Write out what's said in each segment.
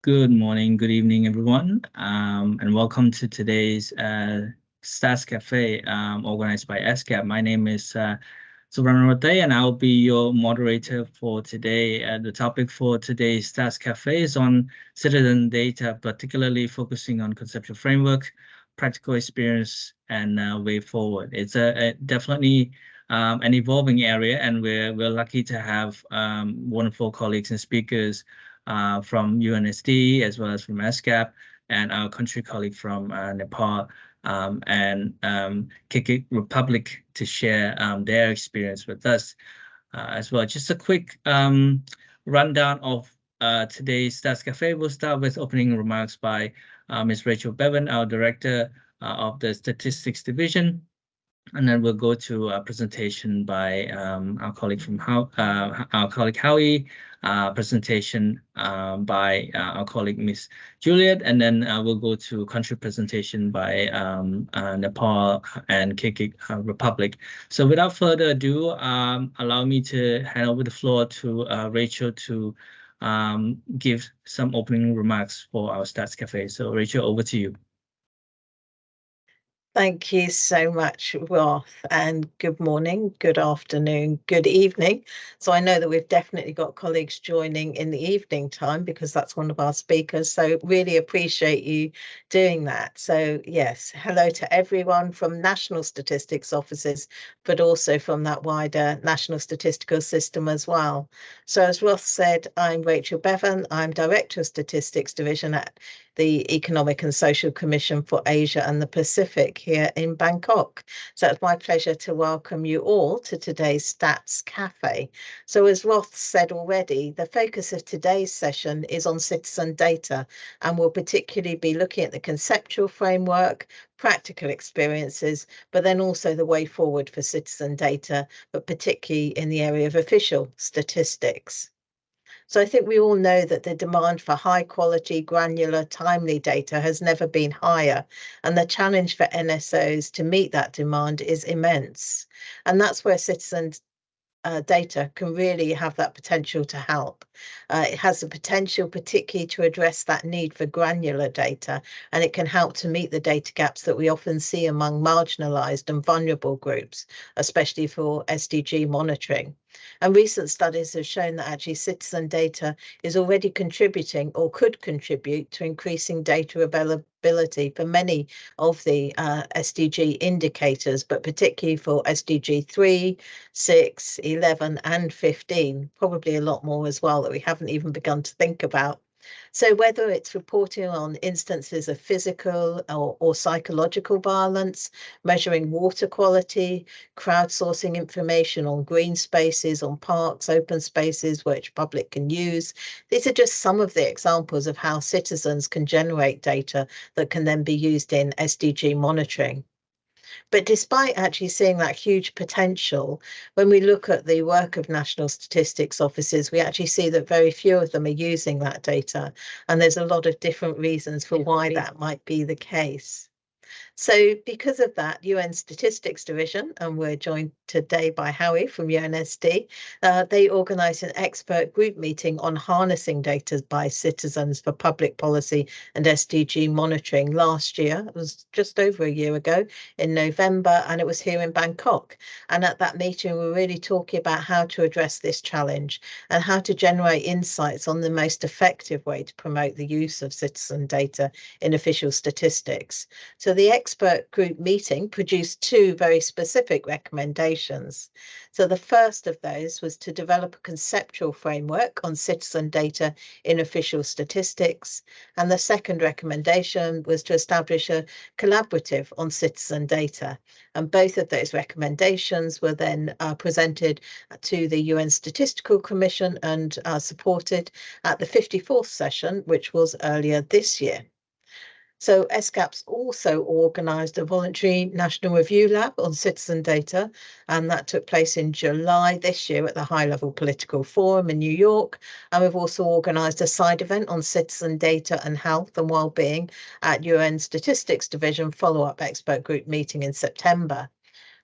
Good morning, good evening, everyone, and welcome to today's Stats Café organized by ESCAP. My name is Subramanian, and I'll be your moderator for today. The topic for today's Stats Café is on citizen data, particularly focusing on conceptual framework, practical experience, and way forward. It's definitely an evolving area, and we're lucky to have wonderful colleagues and speakers from UNSD as well as from ESCAP, and our country colleague from Nepal and Kyrgyz Republic to share their experience with us as well. Just a quick rundown of today's Stats Cafe. We'll start with opening remarks by Ms. Rachel Bevan, our Director of the Statistics Division. And then we'll go to a presentation by our colleague Howie, presentation by our colleague Miss Juliet, and then we'll go to country presentation by Nepal and Kyrgyz Republic. So without further ado, allow me to hand over the floor to Rachel to give some opening remarks for our Stats Cafe. So Rachel, over to you. Thank you so much, Roth, and good morning, good afternoon, good evening. So I know that we've definitely got colleagues joining in the evening time because that's one of our speakers. So really appreciate you doing that. So yes, hello to everyone from national statistics offices, but also from that wider national statistical system as well. So as Roth said, I'm Rachel Bevan. I'm Director of Statistics Division at the Economic and Social Commission for Asia and the Pacific here in Bangkok. So it's my pleasure to welcome you all to today's Stats Cafe. So as Roth said already, the focus of today's session is on citizen data, and we'll particularly be looking at the conceptual framework, practical experiences, but then also the way forward for citizen data, but particularly in the area of official statistics. So I think we all know that the demand for high quality, granular, timely data has never been higher. And the challenge for NSOs to meet that demand is immense. And that's where citizens data can really have that potential to help. It has the potential particularly to address that need for granular data, and it can help to meet the data gaps that we often see among marginalised and vulnerable groups, especially for SDG monitoring. And recent studies have shown that actually citizen data is already contributing or could contribute to increasing data availability for many of the SDG indicators, but particularly for SDG 3, 6, 11 and 15, probably a lot more as well that we haven't even begun to think about. So whether it's reporting on instances of physical or psychological violence, measuring water quality, crowdsourcing information on green spaces, on parks, open spaces which public can use. These are just some of the examples of how citizens can generate data that can then be used in SDG monitoring. But despite actually seeing that huge potential, when we look at the work of national statistics offices, we actually see that very few of them are using that data. And there's a lot of different reasons for why that might be the case. So because of that, UN Statistics Division, and we're joined today by Howie from UNSD, they organised an expert group meeting on harnessing data by citizens for public policy and SDG monitoring last year. It was just over a year ago in November, and it was here in Bangkok. And at that meeting, we were really talking about how to address this challenge and how to generate insights on the most effective way to promote the use of citizen data in official statistics. So the expert group meeting produced two very specific recommendations. So the first of those was to develop a conceptual framework on citizen data in official statistics. And the second recommendation was to establish a collaborative on citizen data. And both of those recommendations were then presented to the UN Statistical Commission and supported at the 54th session, which was earlier this year. So ESCAP's also organised a voluntary national review lab on citizen data, and that took place in July this year at the High Level Political Forum in New York. And we've also organised a side event on citizen data and health and wellbeing at UN Statistics Division follow-up expert group meeting in September.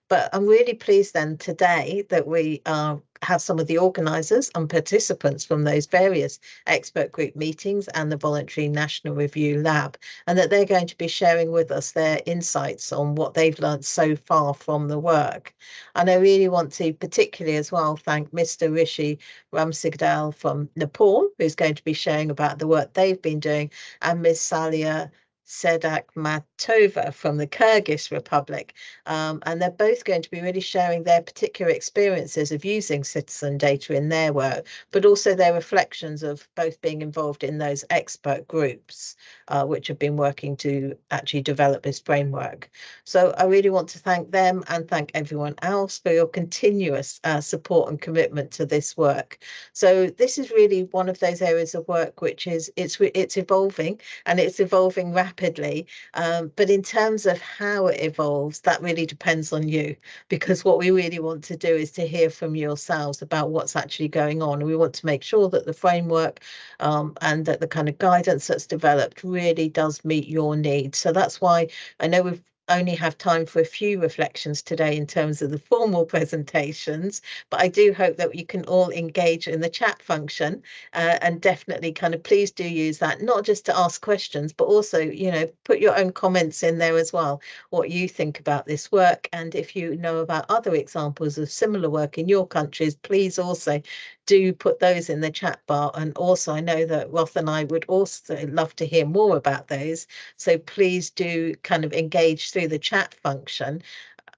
But I'm really pleased then today that we have some of the organisers and participants from those various expert group meetings and the Voluntary National Review Lab, and that they're going to be sharing with us their insights on what they've learned so far from the work. And I really want to particularly as well thank Mr. Rishi Ramsigdal from Nepal, who's going to be sharing about the work they've been doing, and Ms. Salia Sedak Matova from the Kyrgyz Republic. And they're both going to be really sharing their particular experiences of using citizen data in their work, but also their reflections of both being involved in those expert groups, which have been working to actually develop this framework. So I really want to thank them and thank everyone else for your continuous support and commitment to this work. So this is really one of those areas of work which is it's evolving, and it's evolving rapidly. But in terms of how it evolves, that really depends on you, because what we really want to do is to hear from yourselves about what's actually going on. And we want to make sure that the framework and that the kind of guidance that's developed really does meet your needs. So that's why I know we've only have time for a few reflections today in terms of the formal presentations, but I do hope that you can all engage in the chat function, and definitely kind of please do use that, not just to ask questions, but also, you know, put your own comments in there as well, what you think about this work. And if you know about other examples of similar work in your countries, please also do put those in the chat bar. And also, I know that Roth and I would also love to hear more about those. So please do kind of engage through the chat function,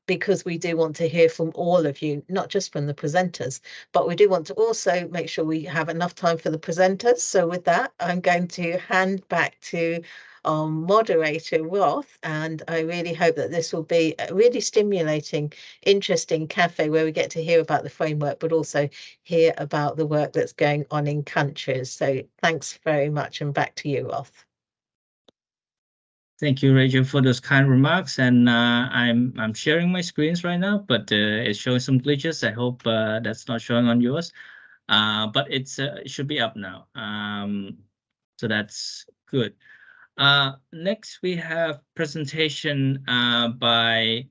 because we do want to hear from all of you, not just from the presenters, but we do want to also make sure we have enough time for the presenters. So with that, I'm going to hand back to our moderator, Roth, and I really hope that this will be a really stimulating, interesting cafe where we get to hear about the framework, but also hear about the work that's going on in countries. So thanks very much, and back to you, Roth. Thank you, Rachel, for those kind remarks. And I'm sharing my screens right now, but it's showing some glitches. I hope that's not showing on yours. But it should be up now. So that's good. Next, we have presentation by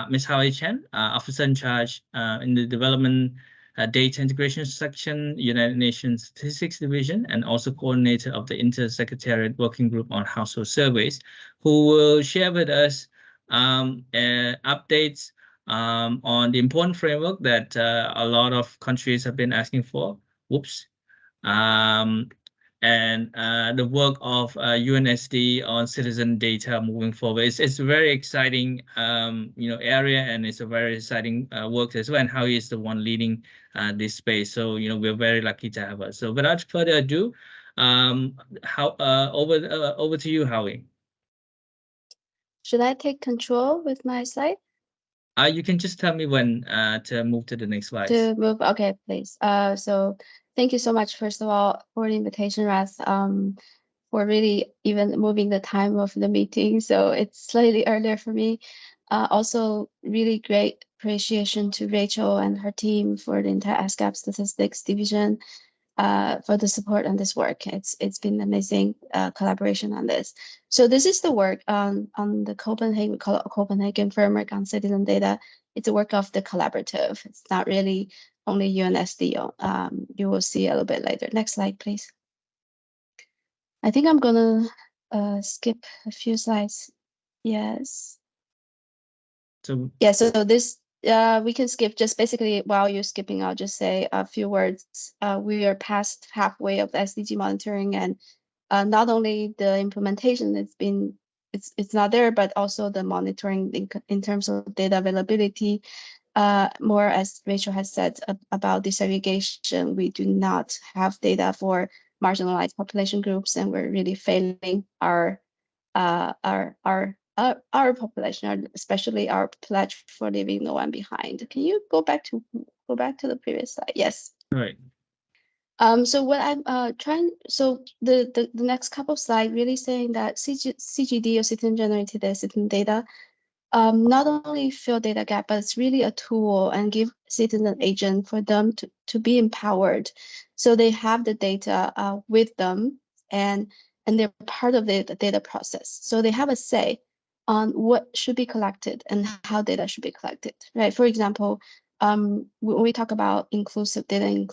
Ms. Holly Chen, Officer in Charge in the Development Data Integration Section, United Nations Statistics Division, and also coordinator of the Inter-Secretariat Working Group on Household Surveys, who will share with us updates on the important framework that a lot of countries have been asking for. Whoops. And the work of UNSD on citizen data moving forward. It's a very exciting area, and it's a very exciting work as well, and Howie is the one leading this space. So we're very lucky to have her. So without further ado, over to you, Howie. Should I take control with my slide? You can just tell me when to move to the next slide. To move, okay, please. So thank you so much, first of all, for the invitation, Raz, for really even moving the time of the meeting. So it's slightly earlier for me. Also, really great appreciation to Rachel and her team for the entire ESCAP Statistics Division for the support on this work. It's been amazing collaboration on this. So this is the work on the Copenhagen, we call it Copenhagen Framework on Citizen Data. It's a work of the collaborative. It's not really only UNSD. You will see a little bit later. Next slide, please. I think I'm gonna skip a few slides. Yes. So yeah, so this we can skip. Just basically while you're skipping, I'll just say a few words. We are past halfway of the SDG monitoring, and not only the implementation, it's not there, but also the monitoring in terms of data availability. More, as Rachel has said, about disaggregation, we do not have data for marginalized population groups, and we're really failing our population, especially our pledge for leaving no one behind. Can you go back to the previous slide? Yes. right. So what I'm trying, so the next couple of slides really saying that CGD, or citizen generated citizen data, not only fill data gap, but it's really a tool and give citizen agent for them to be empowered. So they have the data with them, and they're part of the data process. So they have a say on what should be collected and how data should be collected, right? For example, when we talk about inclusive data,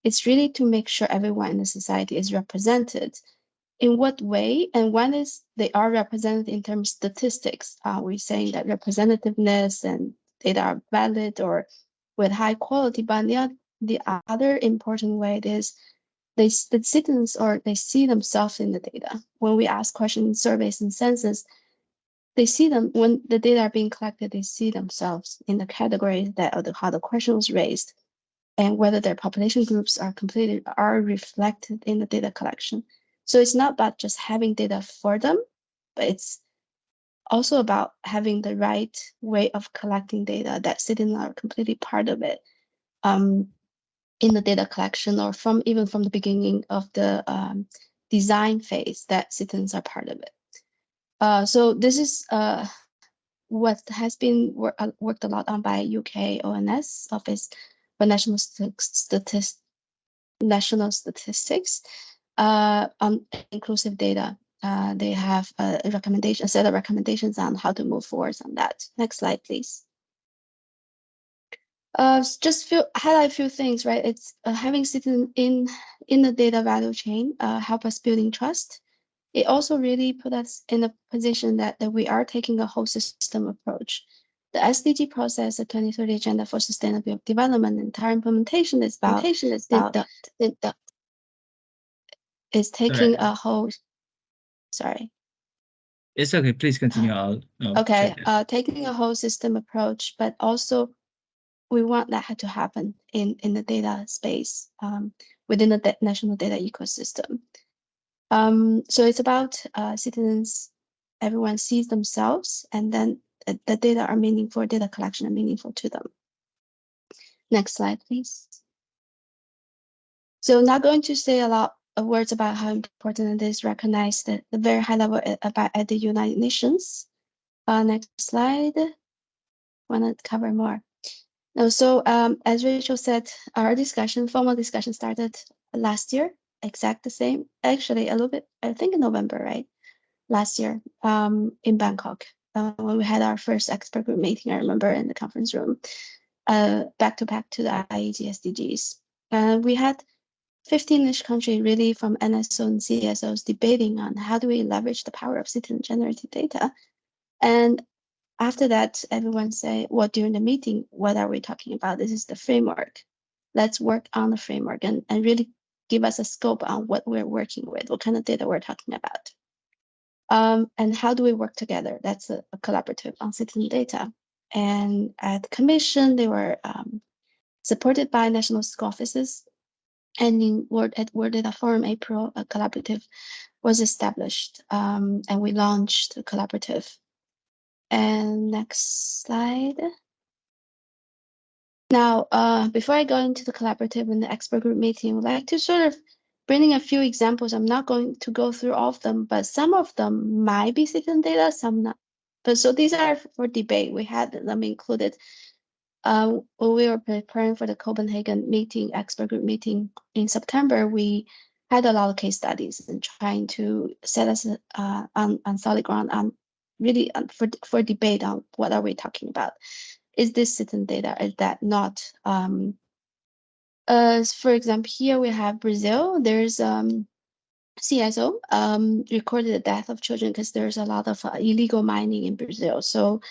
it's really to make sure everyone in the society is represented. In what way? And one is they are represented in terms of statistics. We're saying that representativeness and data are valid or with high quality, but the other important way is the citizens or they see themselves in the data. When we ask questions, surveys, and census, they see them when the data are being collected, they see themselves in the category that or how the question was raised and whether their population groups are reflected in the data collection. So it's not about just having data for them, but it's also about having the right way of collecting data that citizens are completely part of it. In the data collection or even from the beginning of the design phase that citizens are part of it. So this is what has been worked a lot on by UK ONS, Office for National Statistics, on inclusive data. They have a set of recommendations on how to move forward on that. Next slide, please. Just highlight a few things, right? It's having citizens in the data value chain help us building trust. It also really put us in a position that we are taking a whole system approach. The SDG process, the 2030 Agenda for Sustainable Development, entire implementation is about is taking a whole. Sorry. It's okay. Please continue. I'll okay. Taking a whole system approach, but also we want that to happen in the data space within the national data ecosystem. So it's about citizens, everyone sees themselves, and then the data are meaningful, data collection are meaningful to them. Next slide, please. So not going to say a lot of words about how important it is recognized at the very high level at the United Nations. Next slide. Want to cover more. No, so as Rachel said, our formal discussion started last year, exact the same, actually a little bit, I think in November, right? Last year in Bangkok, when we had our first expert group meeting, I remember in the conference room, back to the IEG SDGs. We had 15-ish countries really from NSO and CSOs debating on how do we leverage the power of citizen-generated data. And after that, everyone say, well, during the meeting, what are we talking about? This is the framework. Let's work on the framework and really give us a scope on what we're working with, what kind of data we're talking about. And how do we work together? That's a collaborative on citizen data. And at the commission, they were supported by national school offices. And at World Data Forum April, a collaborative was established, and we launched a collaborative. And next slide. Now, before I go into the collaborative and the expert group meeting, I would like to sort of bring in a few examples. I'm not going to go through all of them, but some of them might be citizen data, some not. But so these are for debate. We had them included when we were preparing for the Copenhagen meeting, expert group meeting in September. We had a lot of case studies and trying to set us on solid ground on really for debate on what are we talking about. Is this citizen data? Is that not? For example, here we have Brazil. There's CSO recorded the death of children because there's a lot of illegal mining in Brazil. So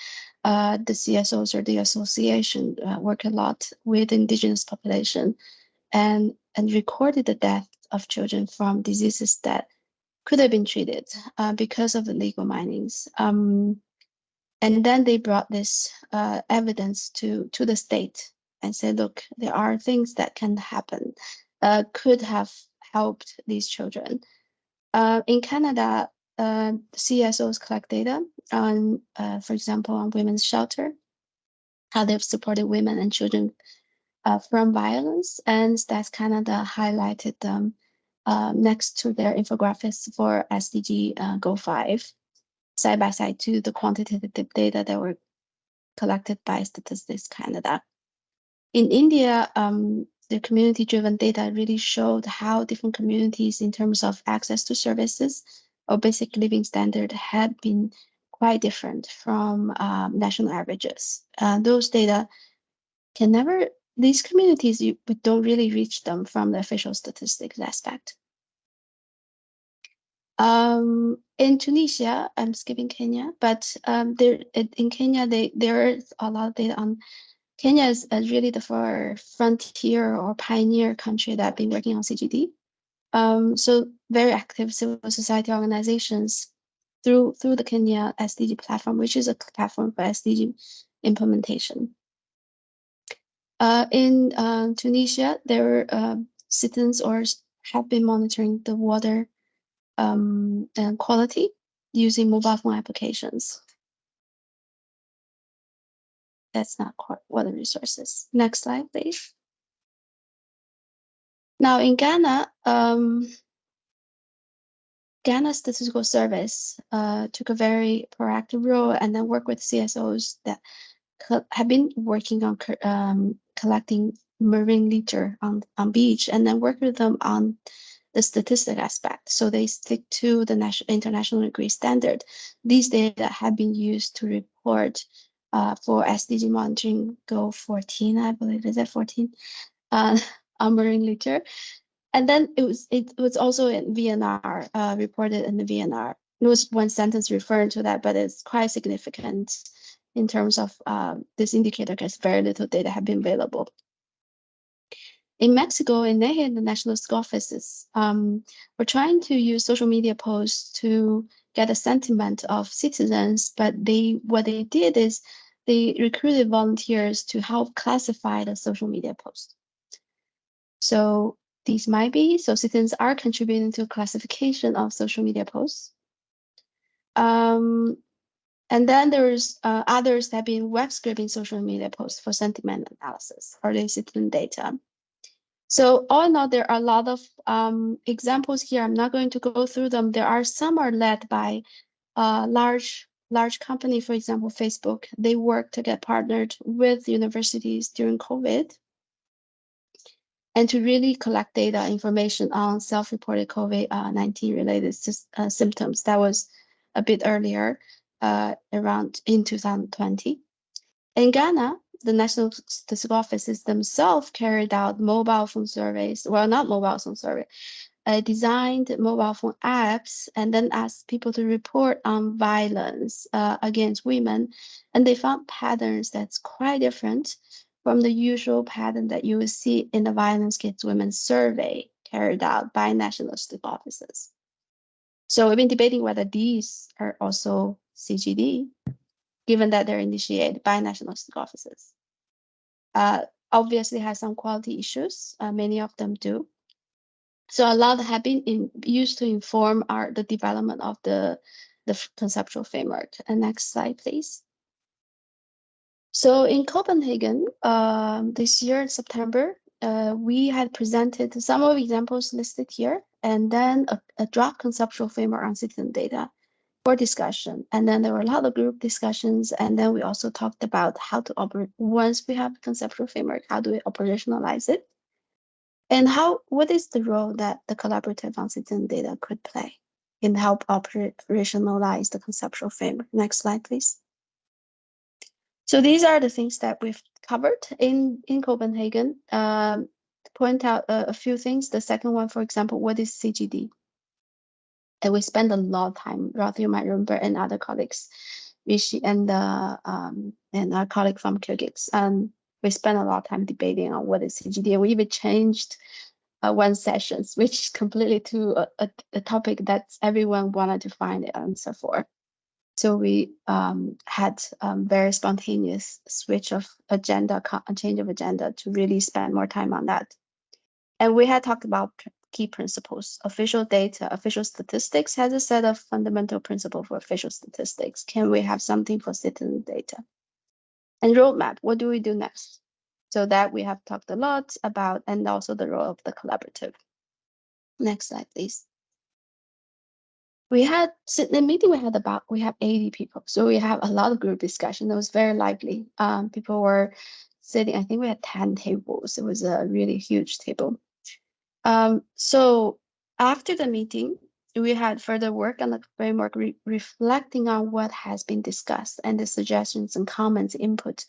the CSOs or the association work a lot with indigenous population and recorded the death of children from diseases that could have been treated because of illegal minings. And then they brought this evidence to the state and said, look, there are things that can happen, could have helped these children. In Canada, CSOs collect data on, for example, on women's shelter, how they've supported women and children from violence, and Stats Canada highlighted them next to their infographics for SDG Go 5, side by side to the quantitative data that were collected by Statistics Canada. In India, the community-driven data really showed how different communities, in terms of access to services, or basic living standard had been quite different from national averages. Those data can never, these communities, you don't really reach them from the official statistics aspect. In Tunisia, I'm skipping Kenya, but in Kenya, there is a lot of data on. Kenya is really the frontier or pioneer country that have been working on CGD. So very active civil society organizations through the Kenya SDG platform, which is a platform for SDG implementation. In Tunisia, there citizens have been monitoring the water and quality using mobile phone applications. That's not water resources. Next slide, please. Now in Ghana, Ghana Statistical Service took a very proactive role and then worked with CSOs that have been working on collecting marine litter on beach, and then work with them on the statistic aspect. So they stick to the international agreed standard. These data have been used to report for SDG monitoring goal 14, I believe, is it 14, on marine litter. And then it was also in VNR, reported in the VNR. It was one sentence referring to that, but it's quite significant in terms of this indicator because very little data have been available. In Mexico, in the national school offices, we're trying to use social media posts to get a sentiment of citizens, but what they did is they recruited volunteers to help classify the social media posts. So these might be, so citizens are contributing to classification of social media posts. And then there's others that have been web scraping social media posts for sentiment analysis or the citizen data. So all in all, there are a lot of examples here. I'm not going to go through them. Some are led by large company, for example, Facebook. They work to get partnered with universities during COVID and to really collect data information on self-reported COVID-19 related symptoms. That was a bit earlier, around in 2020. In Ghana, the National Statistical Offices themselves carried out mobile phone surveys, well, not mobile phone survey, designed mobile phone apps and then asked people to report on violence against women. And they found patterns that's quite different from the usual pattern that you would see in the violence against women survey carried out by national statistical offices. So we've been debating whether these are also CGD, given that they're initiated by national statistical offices. Obviously has some quality issues, many of them do. So a lot have been used to inform the development of the conceptual framework. And next slide, please. So in Copenhagen, this year in September, we had presented some of the examples listed here, and then a draft conceptual framework on citizen data for discussion. And then there were a lot of group discussions, and then we also talked about how to operate. Once we have the conceptual framework, how do we operationalize it? And what is the role that the collaborative on citizen data could play in help operationalize the conceptual framework? Next slide, please. So these are the things that we've covered in Copenhagen. To point out a few things. The second one, for example, what is CGD? And we spend a lot of time, Rothy, you might remember, and other colleagues, Rishi and our colleague from Kyrgyz. We spent a lot of time debating on what is CGD. And we even changed one session, switched completely to a topic that everyone wanted to find the answer for. So we had very spontaneous switch of agenda, a change of agenda to really spend more time on that. And we had talked about key principles. Official data, official statistics has a set of fundamental principles for official statistics. Can we have something for citizen data? And roadmap, what do we do next? So that we have talked a lot about, and also the role of the collaborative. Next slide, please. We had the meeting we have 80 people. So we have a lot of group discussion. It was very lively. People were sitting, I think we had 10 tables. It was a really huge table. So after the meeting, we had further work on the framework reflecting on what has been discussed and the suggestions and comments input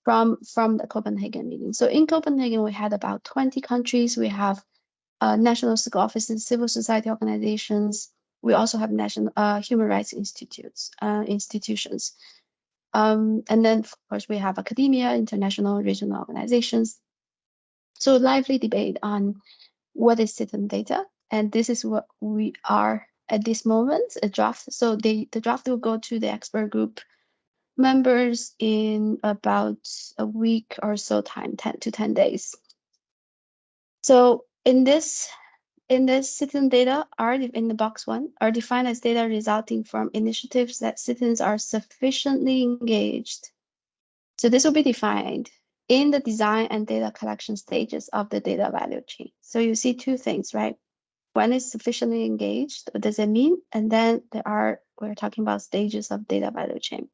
from the Copenhagen meeting. So in Copenhagen, we had about 20 countries. We have national school offices, civil society organizations. We also have national human rights institutions. And then, of course, we have academia, international, regional organizations. So lively debate on what is citizen data. And this is what we are at this moment, a draft. So the draft will go to the expert group members in about a week or so time, 10 to 10 days. So in this citizen data are in the box 1 are defined as data resulting from initiatives that citizens are sufficiently engaged. So this will be defined in the design and data collection stages of the data value chain. So you see two things, right? One is sufficiently engaged. What does it mean? And then we're talking about stages of data value chain,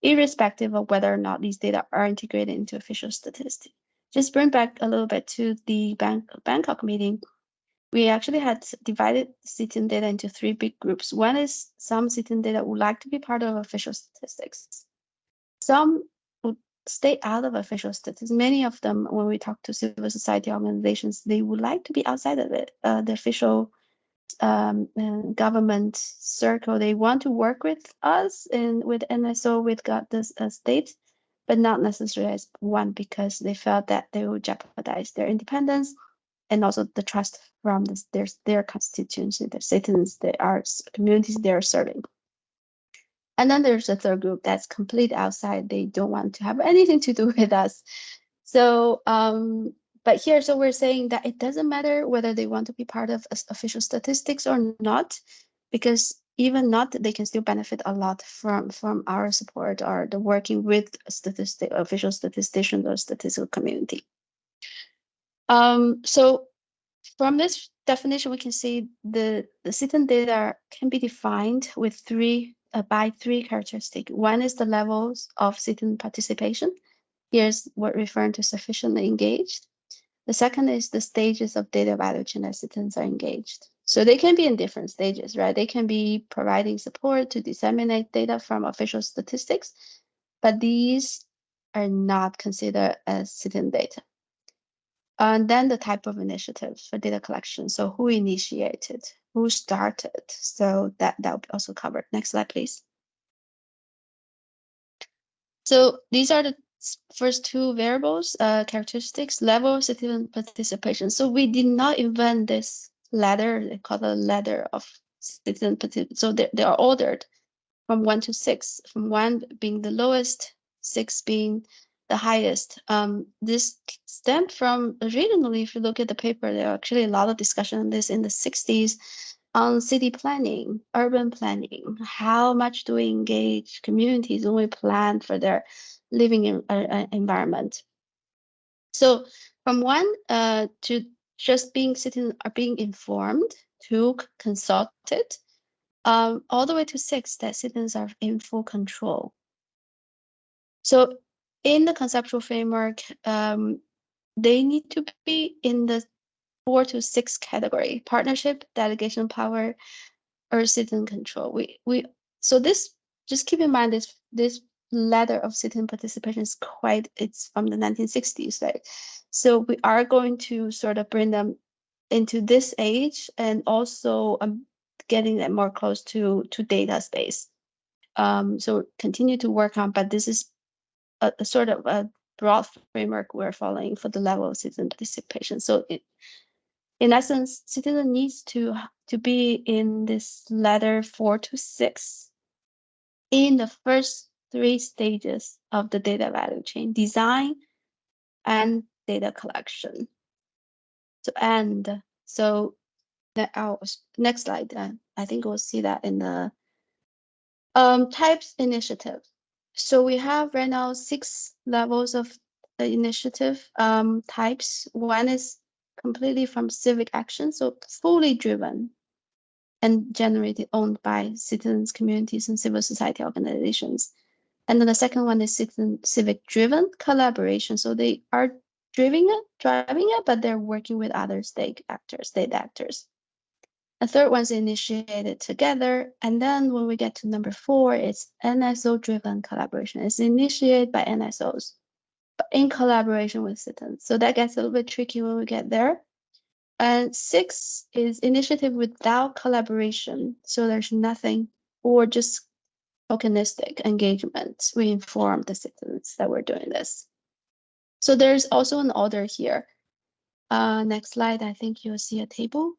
irrespective of whether or not these data are integrated into official statistics. Just bring back a little bit to the Bangkok meeting. We actually had divided citizen data into 3 big groups. One is some citizen data would like to be part of official statistics. Some would stay out of official statistics. Many of them, when we talk to civil society organizations, they would like to be outside of it, the official government circle. They want to work with us and with NSO, with the state, but not necessarily as one, because they felt that they would jeopardize their independence and also the trust from their constituency, their citizens, their communities they're serving. And then there's a third group that's completely outside. They don't want to have anything to do with us. So, but here, so we're saying that it doesn't matter whether they want to be part of official statistics or not, because even not, they can still benefit a lot from our support or the working with official statisticians or statistical community. So from this definition, we can see the citizen data can be defined with by three characteristics. One is the levels of citizen participation. Here's what referring to sufficiently engaged. The second is the stages of data value chain that citizens are engaged. So they can be in different stages, right? They can be providing support to disseminate data from official statistics, but these are not considered as citizen data. And then the type of initiatives for data collection. So who initiated, who started. So that will be also covered. Next slide, please. So these are the first two variables, characteristics, level of citizen participation. So we did not invent this ladder, they call it a ladder of citizen participation. So they are ordered from 1 to 6, from 1 being the lowest, 6 being the highest. This stemmed from originally, if you look at the paper, there are actually a lot of discussion on this in the 60s on city planning, urban planning. How much do we engage communities when we plan for their living environment? So from 1 to just being citizen or being informed to consulted, all the way to 6 that citizens are in full control. So in the conceptual framework, they need to be in the 4 to 6 category: partnership, delegation power, or citizen control. So this, just keep in mind, this ladder of citizen participation is it's from the 1960s, right? So we are going to sort of bring them into this age, and also getting them more close to data space. So continue to work on, but this is a sort of a broad framework we're following for the level of citizen participation. So in essence, citizen needs to be in this ladder 4 to 6 in the first 3 stages of the data value chain: design and data collection. So next slide. I think we'll see that in the types initiative. So we have right now 6 levels of initiative types. One is completely from civic action, so fully driven and generated, owned by citizens, communities, and civil society organizations. And then the second one is civic driven collaboration. So they are driving it, but they're working with other state actors. A third one's initiated together. And then when we get to number 4, it's NSO-driven collaboration. It's initiated by NSOs, but in collaboration with citizens. So that gets a little bit tricky when we get there. And 6 is initiative without collaboration. So there's nothing, or just tokenistic engagement. We inform the citizens that we're doing this. So there's also an order here. Next slide, I think you'll see a table.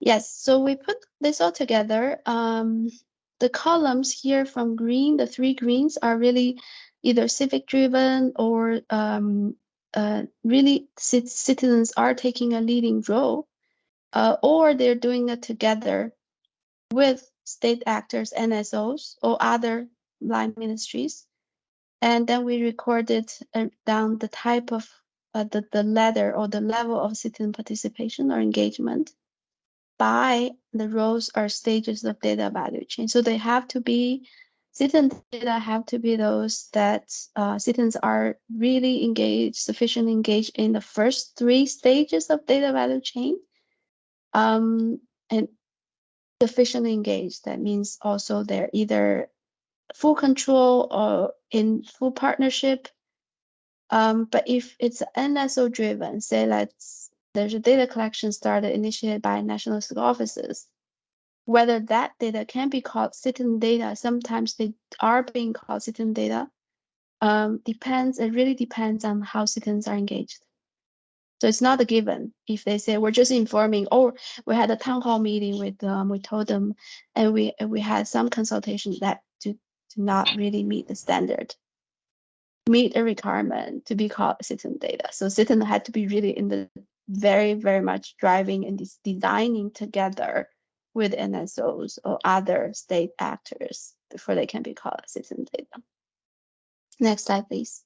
Yes, so we put this all together. The columns here from green, the 3 greens are really either civic driven or really citizens are taking a leading role, or they're doing it together with state actors, NSOs, or other line ministries. And then we recorded down the type of the ladder or the level of citizen participation or engagement by the roles or stages of data value chain. So they have to be, citizen data have to be those that citizens are really engaged, sufficiently engaged in the first 3 stages of data value chain. And sufficiently engaged, that means also they're either full control or in full partnership. But if it's NSO driven, say there's a data collection started initiated by national offices, whether that data can be called citizen data, sometimes they are being called citizen data, it really depends on how citizens are engaged. So it's not a given. If they say we're just informing, or we had a town hall meeting with them, we told them, and we had some consultation that to not really meet the standard, meet a requirement to be called citizen data. So citizen had to be really in the very, very much driving and designing together with NSOs or other state actors before they can be called citizen data. Next slide, please.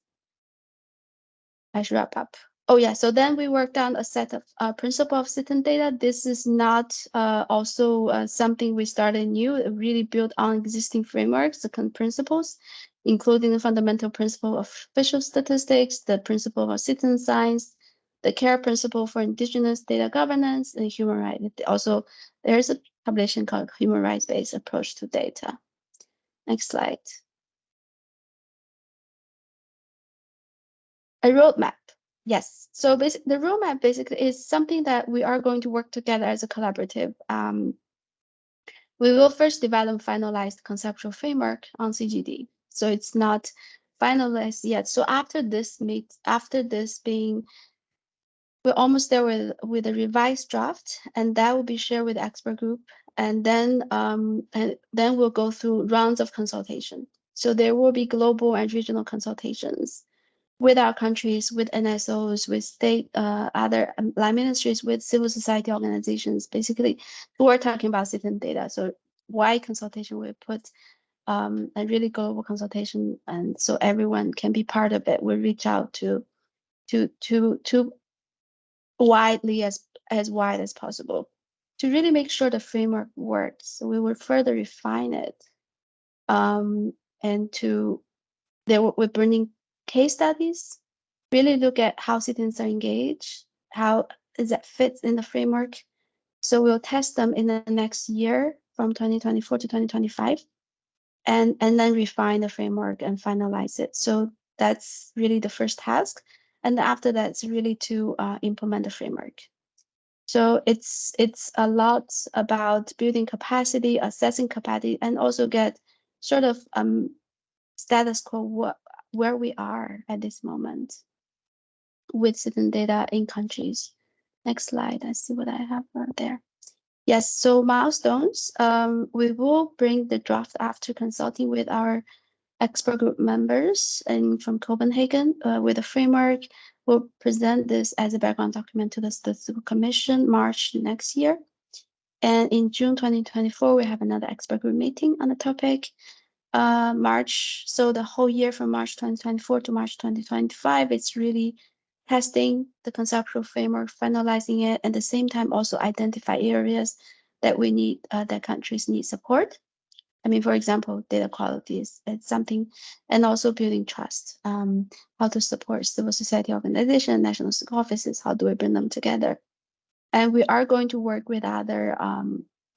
I should wrap up. Oh yeah, so then we worked on a set of principle of citizen data. This is not also something we started new. It really built on existing frameworks, the principles, including the fundamental principle of official statistics, the principle of citizen science, the CARE principle for indigenous data governance, and human rights. Also, there's a publication called Human Rights-Based Approach to Data. Next slide. A roadmap. Yes. So the roadmap basically is something that we are going to work together as a collaborative. We will first develop finalized conceptual framework on CGD. So it's not finalized yet. So after this being, we're almost there with a revised draft, and that will be shared with the expert group. And then we'll go through rounds of consultation. So there will be global and regional consultations with our countries, with NSOs, with state, other line ministries, with civil society organizations. Basically, we're talking about citizen data. So wide consultation we put a really global consultation, and so everyone can be part of it. We reach out to widely as wide as possible to really make sure the framework works. So we will further refine it, and we're bringing case studies, really look at how citizens are engaged, how does that fit in the framework. So we'll test them in the next year from 2024 to 2025, and then refine the framework and finalize it. So that's really the first task. And after that, it's really to implement the framework. So it's a lot about building capacity, assessing capacity, and also get sort of status quo where we are at this moment with citizen data in countries. Next slide. I see what I have there. Yes, so milestones. We will bring the draft after consulting with our expert group members and from Copenhagen with a framework. We'll present this as a background document to the Statistical Commission March next year. And in June 2024, we have another expert group meeting on the topic. March, so the whole year from March 2024 to March 2025, it's really testing the conceptual framework, finalizing it, and at the same time also identify areas that we need, that countries need support. I mean, for example, data quality it's something, and also building trust, how to support civil society organization, national offices, how do we bring them together? And we are going to work with other,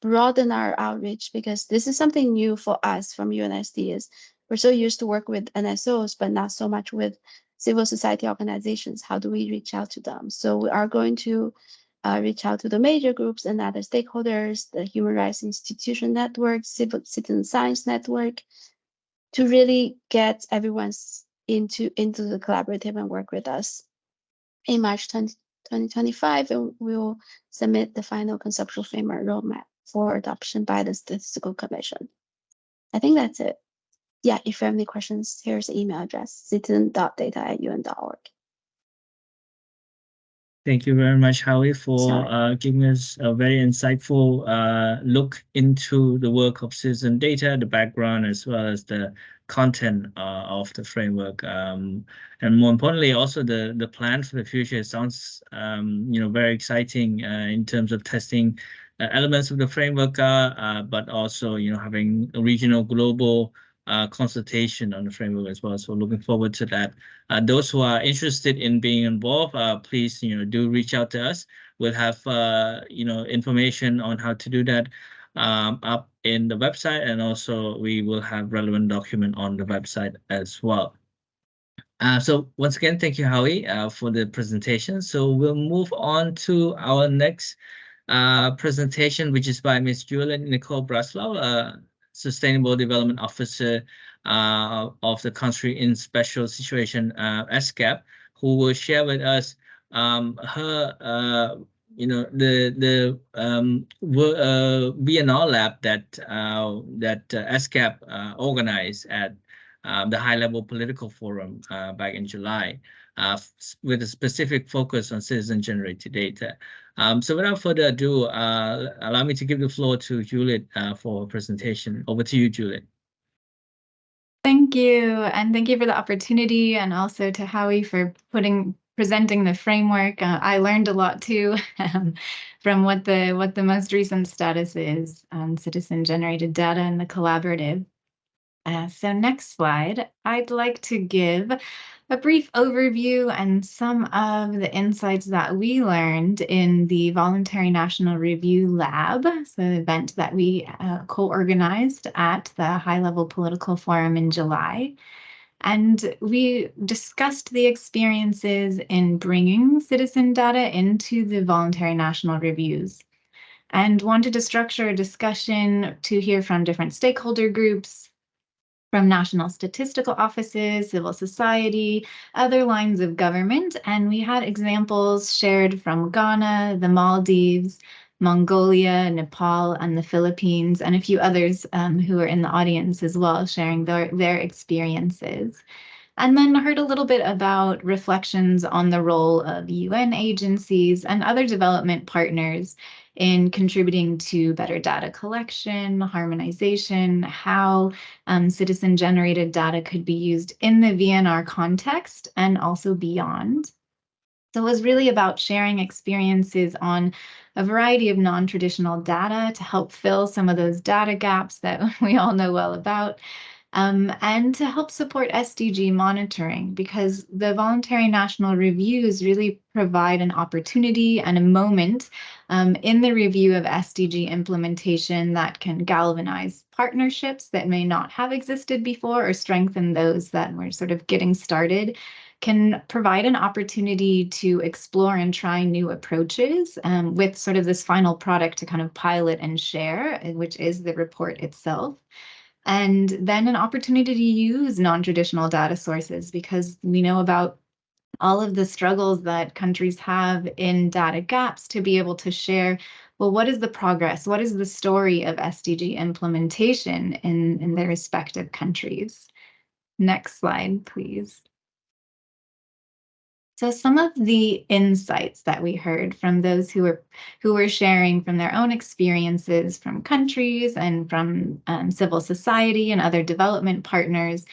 broaden our outreach, because this is something new for us from UNSD. Is we're so used to work with NSOs, but not so much with civil society organizations. How do we reach out to them? So we are going to reach out to the major groups and other stakeholders, the Human Rights Institution Network, Citizen Science Network, to really get everyone into the collaborative and work with us. In March 2025, and we'll submit the final conceptual framework roadmap for adoption by the Statistical Commission. I think that's it. Yeah, if you have any questions, here's the email address, citizen.data@un.org. Thank you very much, Howie, for giving us a very insightful look into the work of citizen data, the background, as well as the content of the framework, and more importantly, also the plan for the future. It sounds very exciting in terms of testing elements of the framework, but also having a regional, global consultation on the framework as well. So looking forward to that. Those who are interested in being involved, please do reach out to us. We'll have information on how to do that up in the website, and also we will have relevant document on the website as well. So once again, thank you, Howie, for the presentation. So we'll move on to our next presentation, which is by Ms. Juliet Nicole Braslau, Sustainable Development Officer of the Country in Special Situation, ESCAP, who will share with us her the VNR lab that ESCAP organized at the High Level Political Forum back in July, with a specific focus on citizen-generated data. So without further ado, allow me to give the floor to Juliet for her presentation. Over to you, Juliet. Thank you, and thank you for the opportunity, and also to Howie for presenting the framework. I learned a lot too from what the most recent status is on citizen-generated data in the collaborative. So next slide, I'd like to give a brief overview and some of the insights that we learned in the Voluntary National Review Lab, so the event that we co-organized at the High Level Political Forum in July. And we discussed the experiences in bringing citizen data into the voluntary national reviews, and wanted to structure a discussion to hear from different stakeholder groups, from national statistical offices, civil society, other lines of government. And we had examples shared from Ghana, the Maldives, Mongolia, Nepal, and the Philippines, and a few others who are in the audience as well, sharing their experiences. And then heard a little bit about reflections on the role of UN agencies and other development partners in contributing to better data collection, harmonization, how citizen-generated data could be used in the VNR context and also beyond. So it was really about sharing experiences on a variety of non-traditional data to help fill some of those data gaps that we all know well about, and to help support SDG monitoring, because the voluntary national reviews really provide an opportunity and a moment in the review of SDG implementation that can galvanize partnerships that may not have existed before or strengthen those that were sort of getting started, can provide an opportunity to explore and try new approaches with sort of this final product to kind of pilot and share, which is the report itself. And then an opportunity to use non-traditional data sources, because we know about all of the struggles that countries have in data gaps, to be able to share, well, what is the progress? What is the story of SDG implementation in their respective countries? Next slide, please. So some of the insights that we heard from those who were sharing from their own experiences from countries and from civil society and other development partners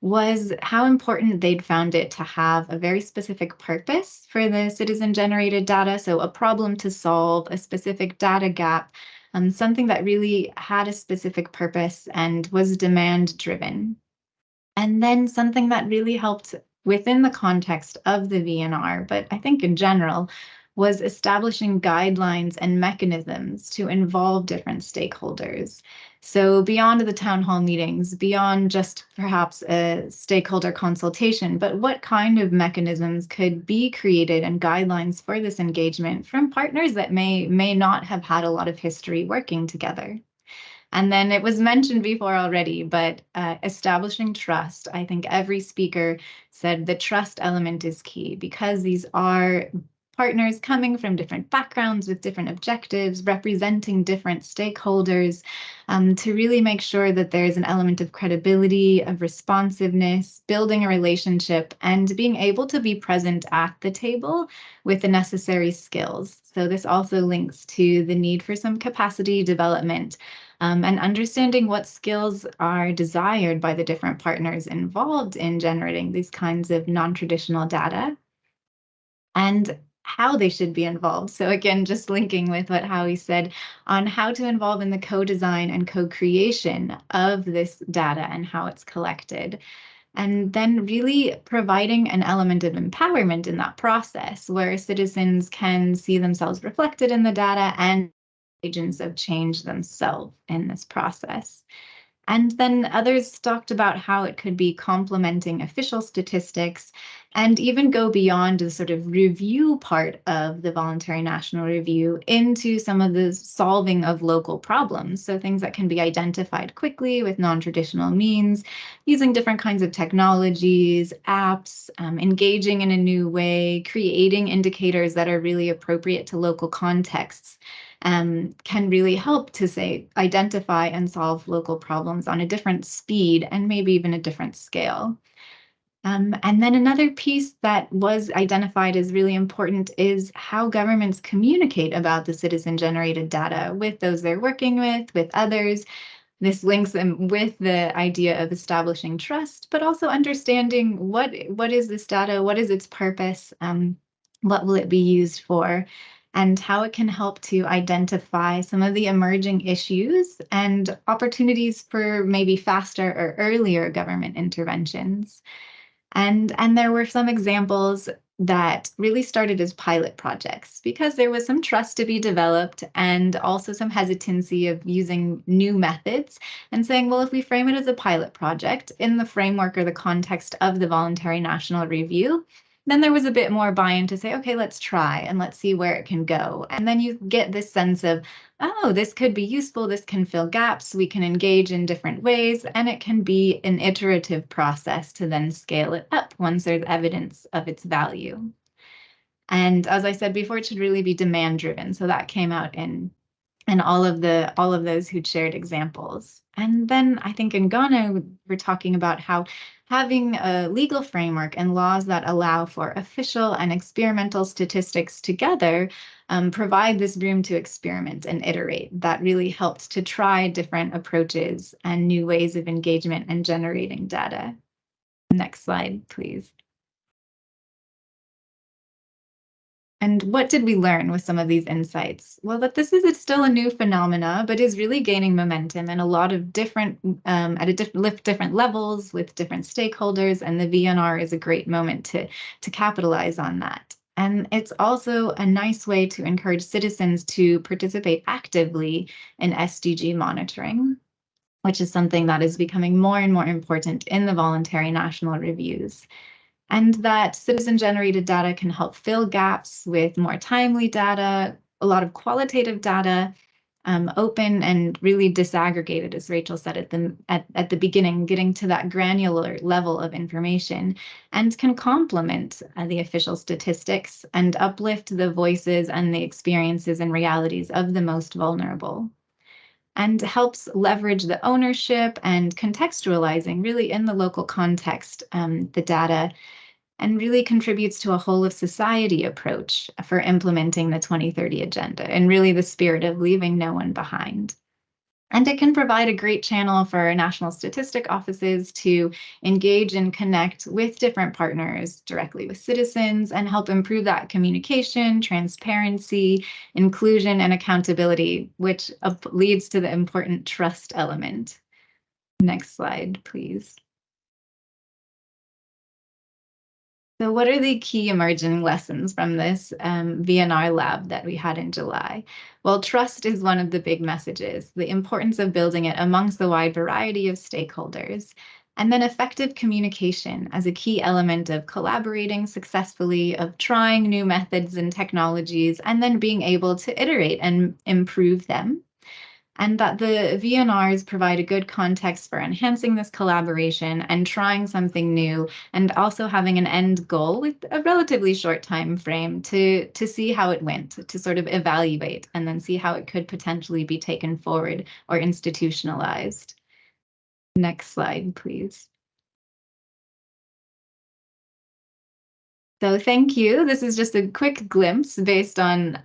was how important they'd found it to have a very specific purpose for the citizen-generated data. So a problem to solve, a specific data gap, something that really had a specific purpose and was demand-driven. And then something that really helped within the context of the VNR, but I think in general, was establishing guidelines and mechanisms to involve different stakeholders. So beyond the town hall meetings, beyond just perhaps a stakeholder consultation, but what kind of mechanisms could be created and guidelines for this engagement from partners that may not have had a lot of history working together. And then it was mentioned before already, but establishing trust. I think every speaker said the trust element is key, because these are partners coming from different backgrounds with different objectives, representing different stakeholders, to really make sure that there's an element of credibility, of responsiveness, building a relationship, and being able to be present at the table with the necessary skills. So this also links to the need for some capacity development, and understanding what skills are desired by the different partners involved in generating these kinds of non-traditional data, and how they should be involved. So again, just linking with what Howie said on how to involve in the co-design and co-creation of this data and how it's collected. And then really providing an element of empowerment in that process, where citizens can see themselves reflected in the data and agents of change themselves in this process. And then others talked about how it could be complementing official statistics and even go beyond the sort of review part of the voluntary national review into some of the solving of local problems. So things that can be identified quickly with non-traditional means, using different kinds of technologies, apps, engaging in a new way, creating indicators that are really appropriate to local contexts. Can really help to, say, identify and solve local problems on a different speed and maybe even a different scale. And then another piece that was identified as really important is how governments communicate about the citizen-generated data with those they're working with others. This links them with the idea of establishing trust, but also understanding what is this data, what is its purpose, what will it be used for, and how it can help to identify some of the emerging issues and opportunities for maybe faster or earlier government interventions. And there were some examples that really started as pilot projects because there was some trust to be developed and also some hesitancy of using new methods and saying, well, if we frame it as a pilot project in the framework or the context of the voluntary national review, then there was a bit more buy-in to say, okay, let's try and let's see where it can go. And then you get this sense of, oh, this could be useful, this can fill gaps, we can engage in different ways, and it can be an iterative process to then scale it up once there's evidence of its value. And as I said before, it should really be demand-driven. So that came out in all of those who'd shared examples. And then I think in Ghana, we're talking about how having a legal framework and laws that allow for official and experimental statistics together provide this room to experiment and iterate. That really helped to try different approaches and new ways of engagement and generating data. Next slide, please. And what did we learn with some of these insights? Well, that this is still a new phenomena, but is really gaining momentum and a lot of different, different levels with different stakeholders, and the VNR is a great moment to capitalize on that. And it's also a nice way to encourage citizens to participate actively in SDG monitoring, which is something that is becoming more and more important in the voluntary national reviews. And that citizen-generated data can help fill gaps with more timely data, a lot of qualitative data, open and really disaggregated, as Rachel said at the beginning, getting to that granular level of information, and can complement the official statistics and uplift the voices and the experiences and realities of the most vulnerable, and helps leverage the ownership and contextualizing really in the local context, the data, and really contributes to a whole of society approach for implementing the 2030 agenda and really the spirit of leaving no one behind. And it can provide a great channel for national statistic offices to engage and connect with different partners directly with citizens and help improve that communication, transparency, inclusion, and accountability, which leads to the important trust element. Next slide, please. So what are the key emerging lessons from this VNR lab that we had in July? Well, trust is one of the big messages, the importance of building it amongst the wide variety of stakeholders. And then effective communication as a key element of collaborating successfully, of trying new methods and technologies, and then being able to iterate and improve them. And that the VNRs provide a good context for enhancing this collaboration and trying something new, and also having an end goal with a relatively short time frame to see how it went, to sort of evaluate and then see how it could potentially be taken forward or institutionalized. Next slide, please. So thank you. This is just a quick glimpse based on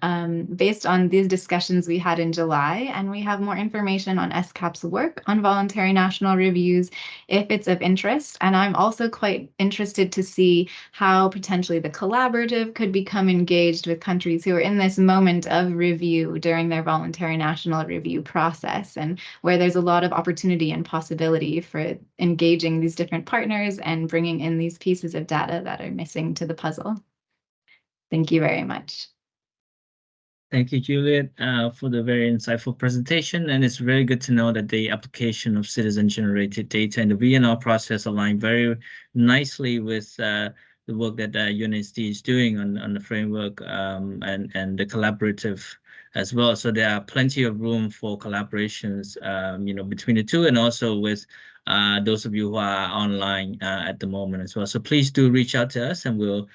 these discussions we had in July, and we have more information on ESCAP's work on voluntary national reviews if it's of interest. And I'm also quite interested to see how potentially the collaborative could become engaged with countries who are in this moment of review during their voluntary national review process, and where there's a lot of opportunity and possibility for engaging these different partners and bringing in these pieces of data that are missing to the puzzle. Thank you very much. Thank you, Juliet, for the very insightful presentation. And it's very good to know that the application of citizen-generated data in the VNR process align very nicely with the work that UNSD is doing on the framework and the collaborative as well. So there are plenty of room for collaborations, between the two, and also with those of you who are online at the moment as well. So please do reach out to us, and we'll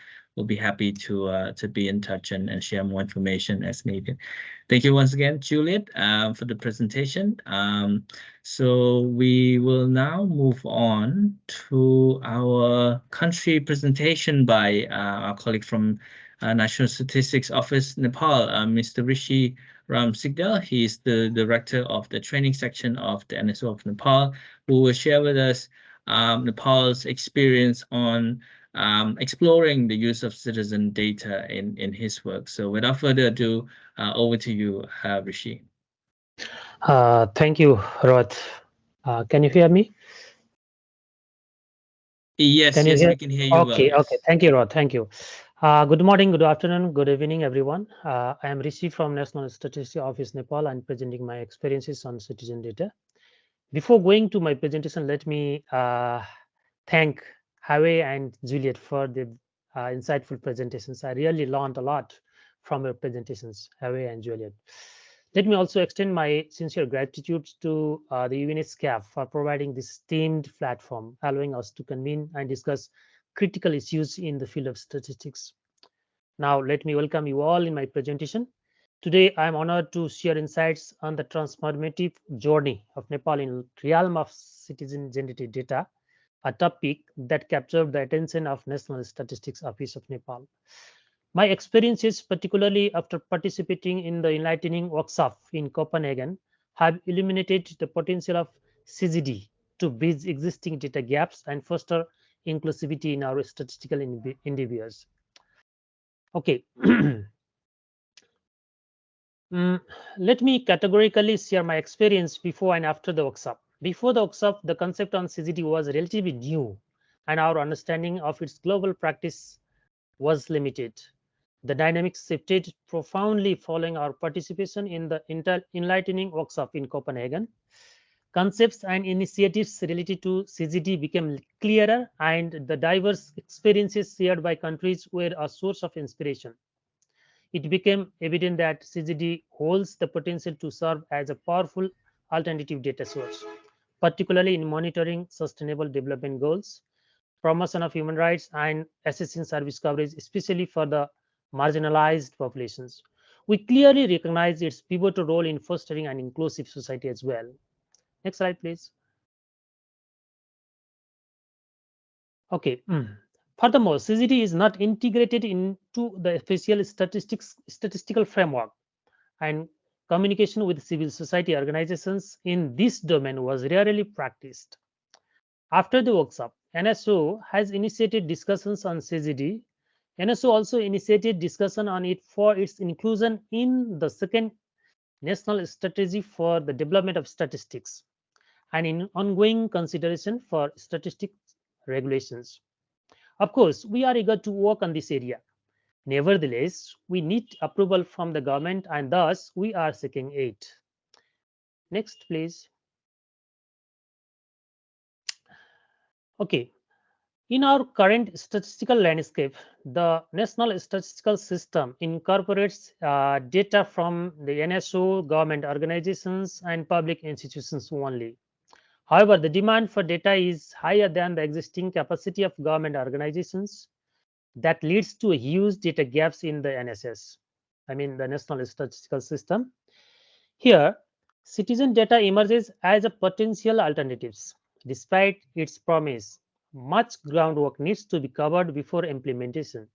be happy to be in touch and share more information as needed. Thank you once again, Juliet, for the presentation. So we will now move on to our country presentation by our colleague from National Statistics Office, Nepal, Mr. Rishi Ram Sigdal. He's the director of the training section of the NSO of Nepal, who will share with us Nepal's experience on exploring the use of citizen data in his work. So without further ado, over to you, Rishi. Thank you, Rod. Can you hear me? Yes, we can hear you well. Okay, okay. Thank you, Rod. Thank you. Good morning, good afternoon, good evening, everyone. I am Rishi from National Statistics Office, Nepal, and presenting my experiences on citizen data. Before going to my presentation, let me thank Harvey and Juliet for the insightful presentations. I really learned a lot from your presentations, Harvey and Juliet. Let me also extend my sincere gratitude to the UNSCAP for providing this themed platform, allowing us to convene and discuss critical issues in the field of statistics. Now, let me welcome you all in my presentation. Today, I am honored to share insights on the transformative journey of Nepal in the realm of citizen-generated data, a topic that captured the attention of National Statistics Office of Nepal. My experiences, particularly after participating in the enlightening workshop in Copenhagen, have illuminated the potential of CGD to bridge existing data gaps and foster inclusivity in our statistical endeavors. Okay. Let me categorically share my experience before and after the workshop. Before the workshop, the concept on CGD was relatively new, and our understanding of its global practice was limited. The dynamics shifted profoundly following our participation in the enlightening workshop in Copenhagen. Concepts and initiatives related to CGD became clearer, and the diverse experiences shared by countries were a source of inspiration. It became evident that CGD holds the potential to serve as a powerful alternative data source, particularly in monitoring sustainable development goals, promotion of human rights, and assessing service coverage, especially for the marginalized populations. We clearly recognize its pivotal role in fostering an inclusive society as well. Next slide, please. Okay. Furthermore, CGD is not integrated into the official statistical framework, and communication with civil society organizations in this domain was rarely practiced. After the workshop, NSO has initiated discussions on CGD. NSO also initiated discussion on it for its inclusion in the second National Strategy for the Development of Statistics and in ongoing consideration for statistics regulations. Of course, we are eager to work on this area. Nevertheless, we need approval from the government, and thus we are seeking it. Next, please. Okay. In our current statistical landscape, the National Statistical System incorporates data from the NSO, government organizations, and public institutions only. However, the demand for data is higher than the existing capacity of government organizations. That leads to huge data gaps in the NSS, I mean the National Statistical System. Here, citizen data emerges as a potential alternatives. Despite its promise, much groundwork needs to be covered before implementation,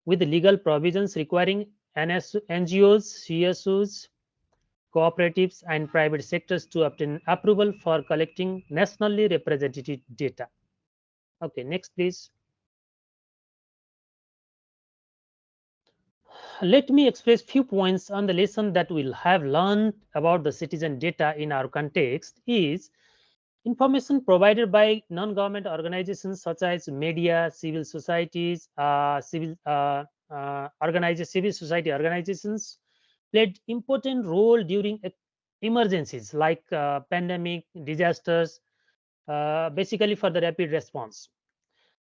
with legal provisions requiring NGOs, CSOs, cooperatives, and private sectors to obtain approval for collecting nationally representative data. Okay, next, please. Let me express few points on the lesson that we'll have learned about the citizen data in our context is information provided by non-government organizations such as media, civil societies, civil society organizations played important role during emergencies like pandemic, disasters, basically for the rapid response.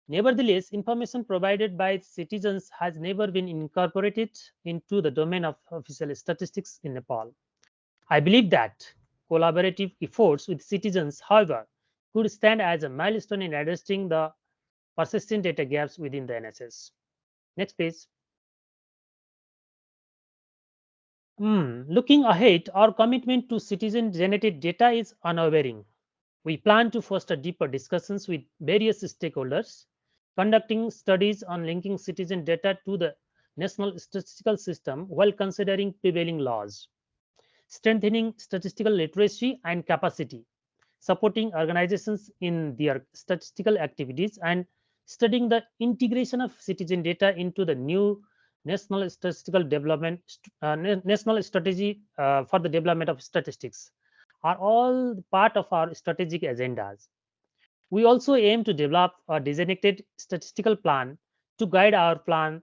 Nevertheless, information provided by citizens has never been incorporated into the domain of official statistics in Nepal. I believe that collaborative efforts with citizens, however, could stand as a milestone in addressing the persistent data gaps within the NSS. Next, please. Looking ahead, our commitment to citizen-generated data is unwavering. We plan to foster deeper discussions with various stakeholders, conducting studies on linking citizen data to the national statistical system while considering prevailing laws, strengthening statistical literacy and capacity, supporting organizations in their statistical activities, and studying the integration of citizen data into the new national statistical development, national strategy for the development of statistics are all part of our strategic agendas. We also aim to develop a designated statistical plan to guide our path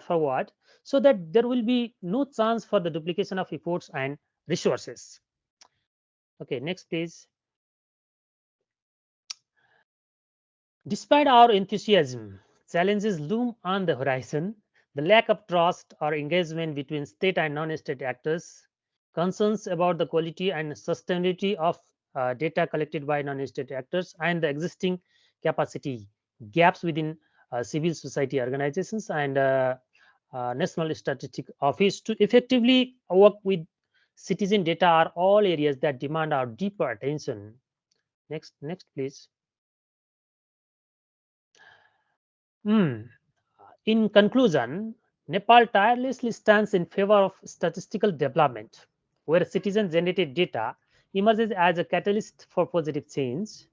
forward, so that there will be no chance for the duplication of efforts and resources. Okay, next please. Despite our enthusiasm, challenges loom on the horizon. The lack of trust or engagement between state and non-state actors, concerns about the quality and sustainability of data collected by non-state actors, and the existing capacity gaps within civil society organizations and National Statistic Office to effectively work with citizen data are all areas that demand our deeper attention. Next, please. In conclusion, Nepal tirelessly stands in favor of statistical development, where citizen-generated data emerges as a catalyst for positive change.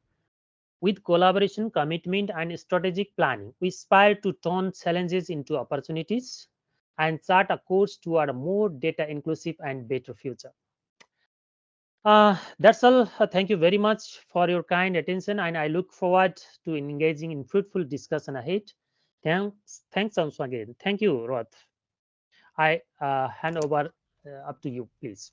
With collaboration, commitment, and strategic planning, we aspire to turn challenges into opportunities and chart a course toward a more data-inclusive and better future. That's all. Thank you very much for your kind attention, and I look forward to engaging in fruitful discussion ahead. Thanks once again. Thank you, Rod. I hand over up to you, please.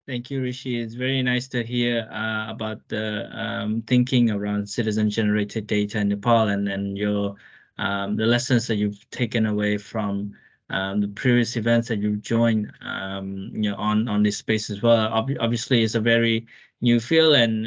Thank you, Rishi. It's very nice to hear about the thinking around citizen-generated data in Nepal and your the lessons that you've taken away from the previous events that you've joined, on this space as well. Obviously, it's a very new field, and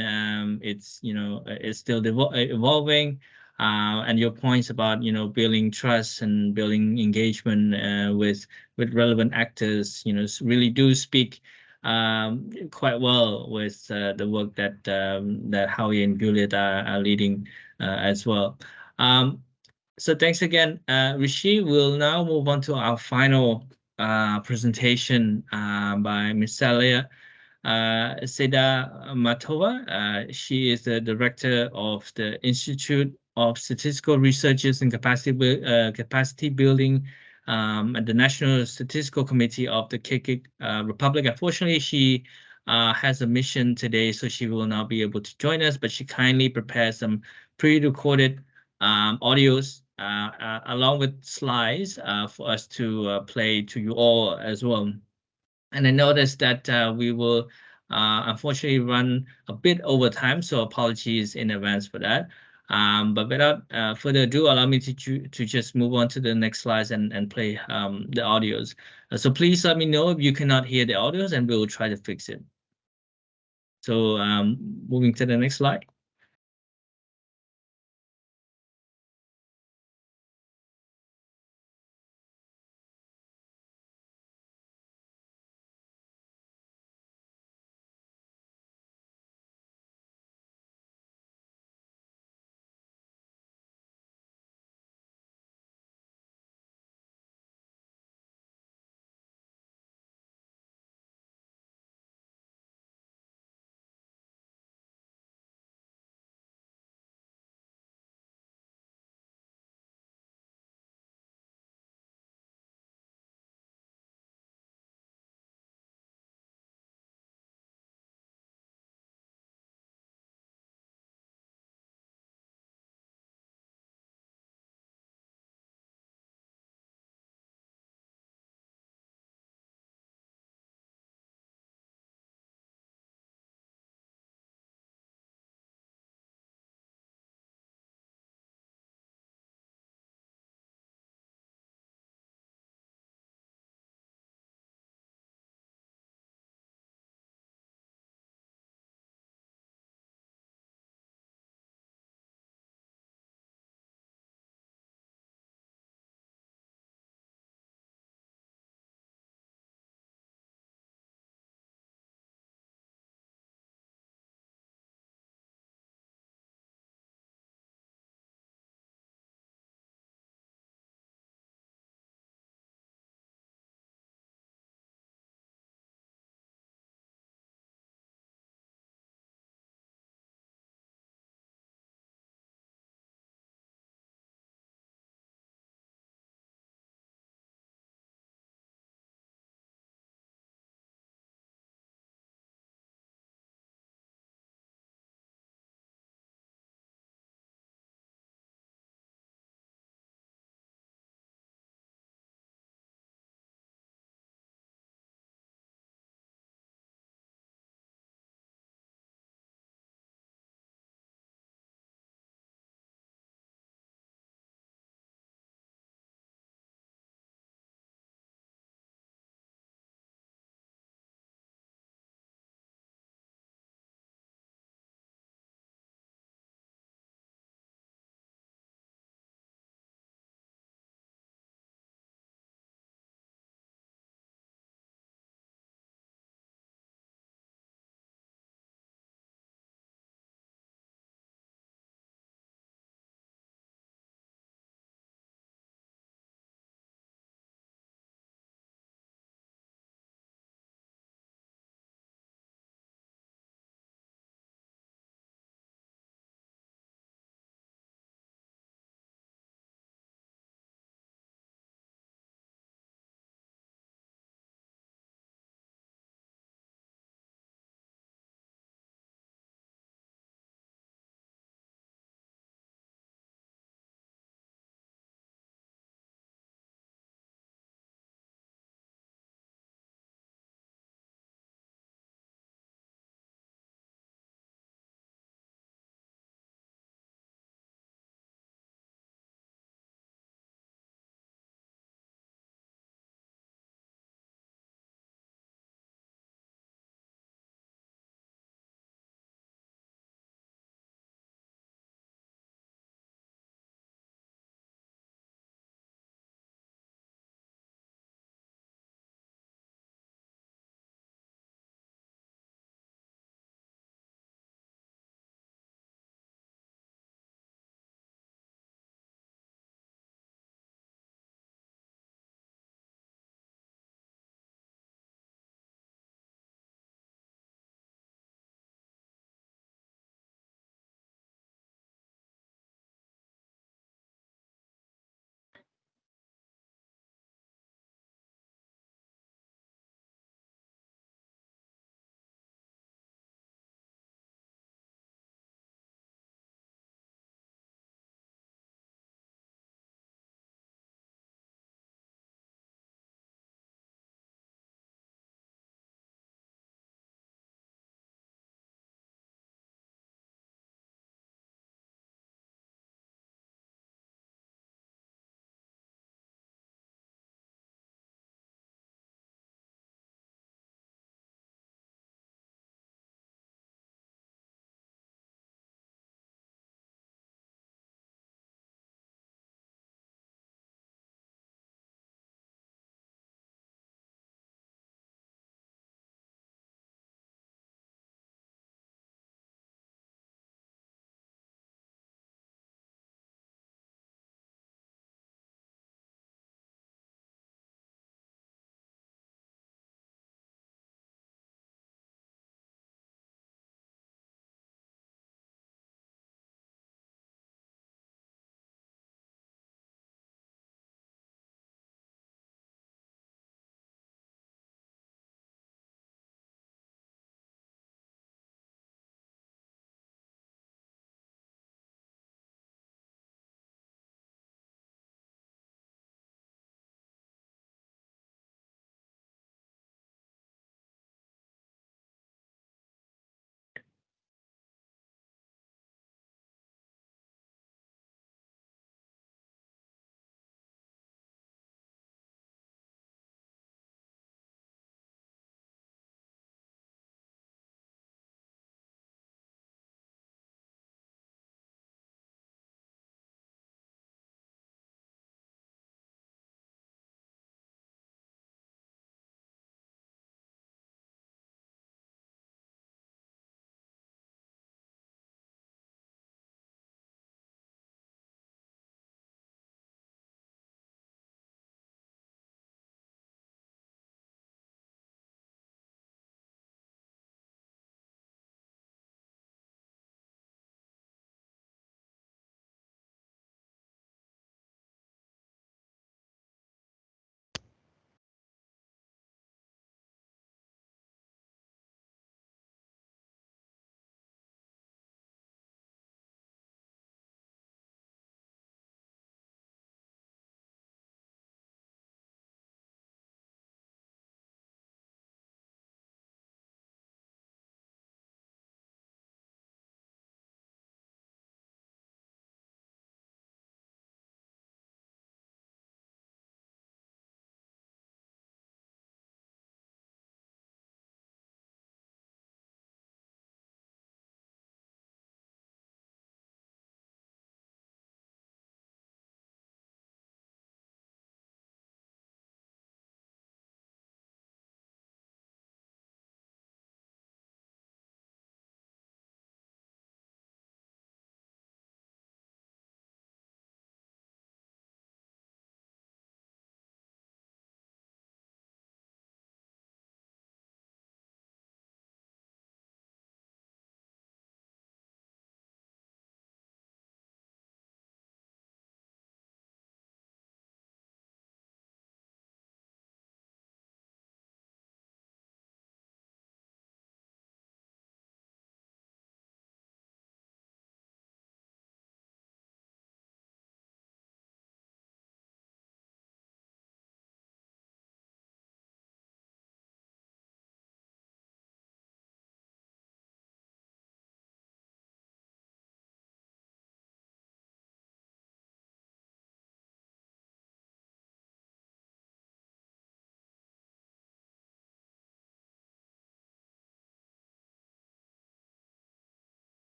it's it's still evolving. And your points about building trust and building engagement with relevant actors, really do speak quite well with the work that Howie and Juliet are leading as well. So thanks again, Rishi. We'll now move on to our final presentation by Ms. Salia Seda Matova. She is the director of the Institute of Statistical Researches and Capacity Building at the National Statistical Committee of the Kyrgyz Republic. Unfortunately, she has a mission today, so she will not be able to join us, but she kindly prepared some pre-recorded audios along with slides for us to play to you all as well. And I noticed that we will unfortunately run a bit over time, so apologies in advance for that. But without further ado, allow me to just move on to the next slides and play the audios. So please let me know if you cannot hear the audios, and we will try to fix it. So moving to the next slide.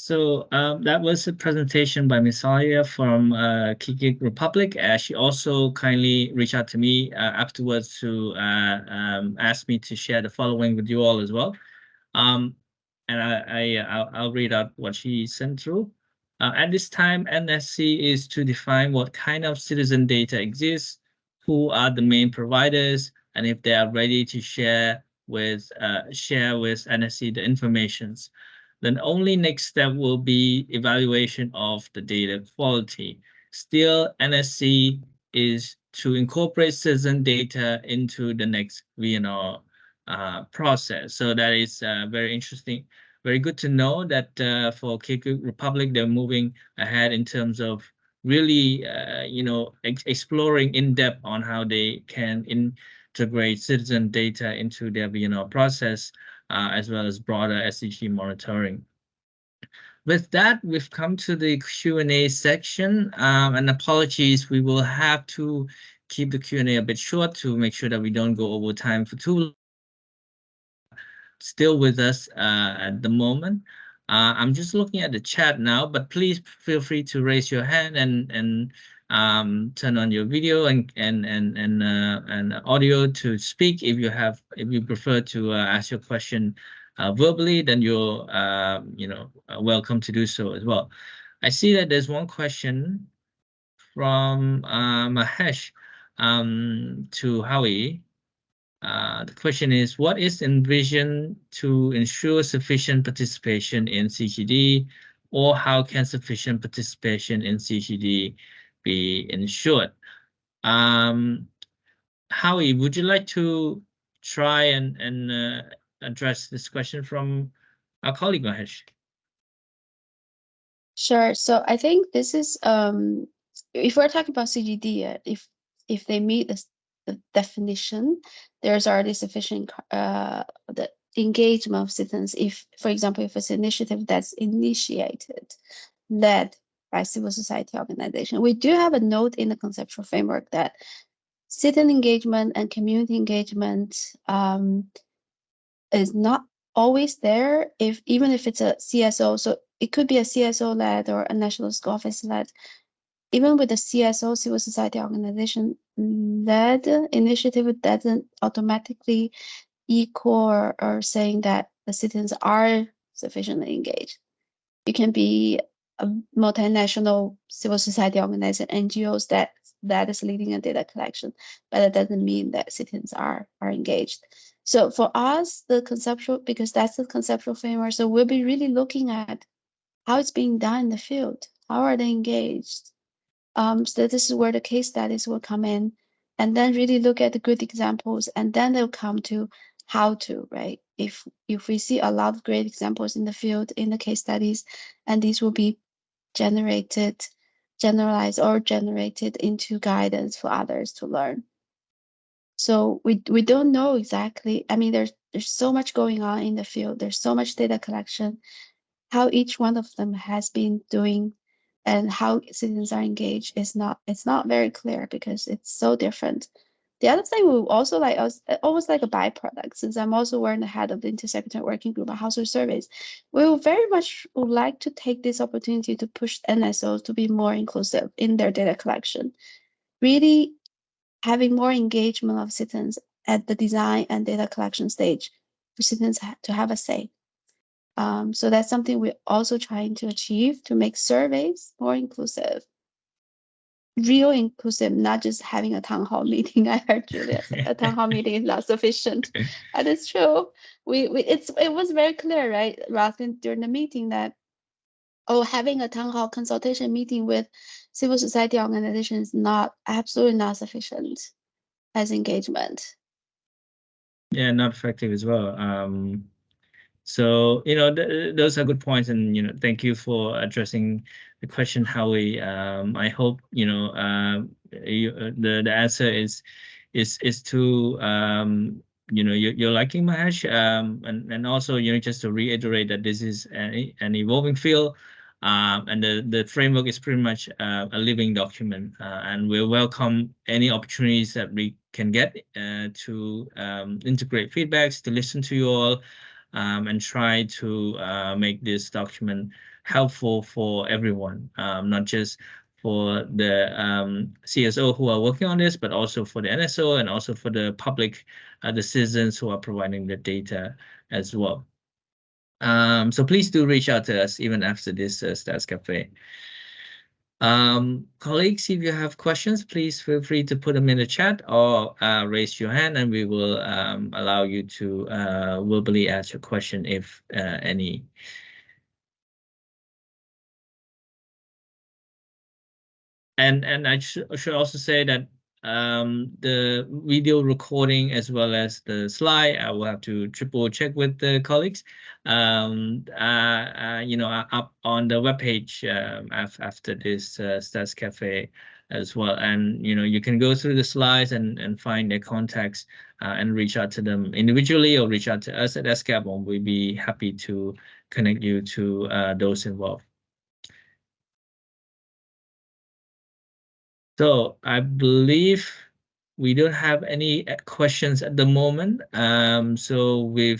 So that was a presentation by Ms. Salia from Kiki Republic. She also kindly reached out to me afterwards to ask me to share the following with you all as well. And I'll read out what she sent through. At this time, NSC is to define what kind of citizen data exists, who are the main providers, and if they are ready to share with NSC the informations. Then only next step will be evaluation of the data quality. Still, NSC is to incorporate citizen data into the next VNR process. So that is very interesting, very good to know that for KQ Republic, they're moving ahead in terms of really, exploring in depth on how they can integrate citizen data into their VNR process, as well as broader SDG monitoring. With that, we've come to the Q&A section, and apologies, we will have to keep the Q&A a bit short to make sure that we don't go over time for too long. Still with us at the moment. I'm just looking at the chat now, but please feel free to raise your hand and turn on your video and audio to speak. If you prefer to ask your question verbally, then you're welcome to do so as well. I see that there's one question from Mahesh to Howie. The question is, what is envisioned to ensure sufficient participation in CGD, or how can sufficient participation in CGD be ensured? Howie, would you like to try and address this question from our colleague Mahesh? Sure. So I think this is if we're talking about CGD, if they meet the definition, there's already sufficient the engagement of citizens. If, for example, if it's an initiative that's initiated, led by civil society organization, we do have a note in the conceptual framework that citizen engagement and community engagement is not always there, even if it's a CSO. So it could be a CSO led or a national school office led. Even with the CSO, civil society organization led initiative, it doesn't automatically equal or saying that the citizens are sufficiently engaged. It can be a multinational civil society organization, NGOs that is leading a data collection, but it doesn't mean that citizens are engaged. So for us, because that's the conceptual framework, so we'll be really looking at how it's being done in the field. How are they engaged? So this is where the case studies will come in, and then really look at the good examples, and then they'll come to how to, right? If we see a lot of great examples in the field, in the case studies, and these will be generalized or generated into guidance for others to learn. So we don't know exactly. I mean, there's so much going on in the field. There's so much data collection. How each one of them has been doing and how citizens are engaged it's not very clear because it's so different. The other thing we also like almost like a byproduct, since I'm also wearing the head of the Intersecretariat Working Group on Household Surveys, we will very much would like to take this opportunity to push NSOs to be more inclusive in their data collection, really having more engagement of citizens at the design and data collection stage for citizens to have a say. So that's something we're also trying to achieve, to make surveys more inclusive, real inclusive, not just having a town hall meeting. I heard Julia say a town hall meeting is not sufficient. That is true. It was very clear, right, Ralph, during the meeting that, having a town hall consultation meeting with civil society organizations is absolutely not sufficient as engagement. Yeah, not effective as well. So, those are good points, and, thank you for addressing the question, Howie. I hope, the answer is to, you're liking Mahesh, and also, just to reiterate that this is an evolving field, and the framework is pretty much a living document, and we'll welcome any opportunities that we can get to integrate feedbacks, to listen to you all, and try to make this document helpful for everyone, not just for the CSO who are working on this, but also for the NSO and also for the public, the citizens who are providing the data as well. So please do reach out to us even after this Stats Cafe. Colleagues, if you have questions, please feel free to put them in the chat or raise your hand, and we will allow you to verbally ask your question if any. And I should also say that the video recording as well as the slide, I will have to triple check with the colleagues. You know, up on the webpage after this Stats Cafe as well. And you know, you can go through the slides and find their contacts and reach out to them individually or reach out to us at ESCAP, and we'll be happy to connect you to those involved. So I believe we don't have any questions at the moment. So we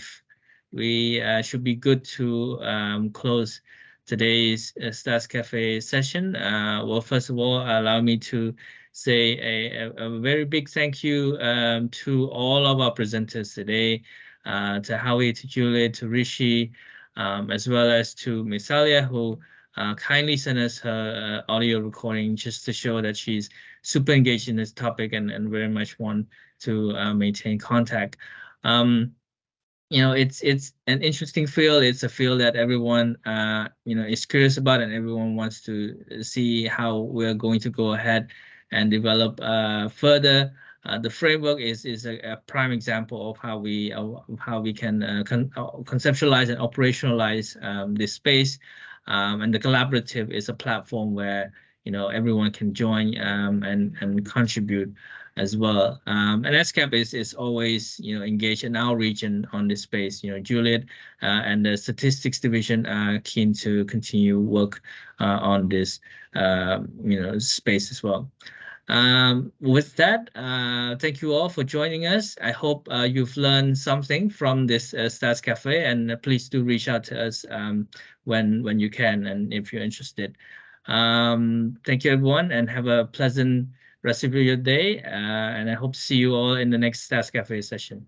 should be good to close today's Stats Cafe session. Well, first of all, allow me to say a very big thank you to all of our presenters today, to Howie, to Juliet, to Rishi, as well as to Misalia, who kindly sent us her audio recording just to show that she's super engaged in this topic and very much want to maintain contact. You know, it's an interesting field. It's a field that everyone you know, is curious about, and everyone wants to see how we're going to go ahead and develop further. The framework is a prime example of how we can conceptualize and operationalize this space. And the collaborative is a platform where, you know, everyone can join and contribute as well. And ESCAP is always, you know, engaged in our region on this space. You know, Juliet and the statistics division are keen to continue work on this, you know, space as well. With that, thank you all for joining us. I hope you've learned something from this Stats Cafe, and please do reach out to us when you can and if you're interested. Thank you, everyone, and have a pleasant rest of your day. And I hope to see you all in the next Stats Cafe session.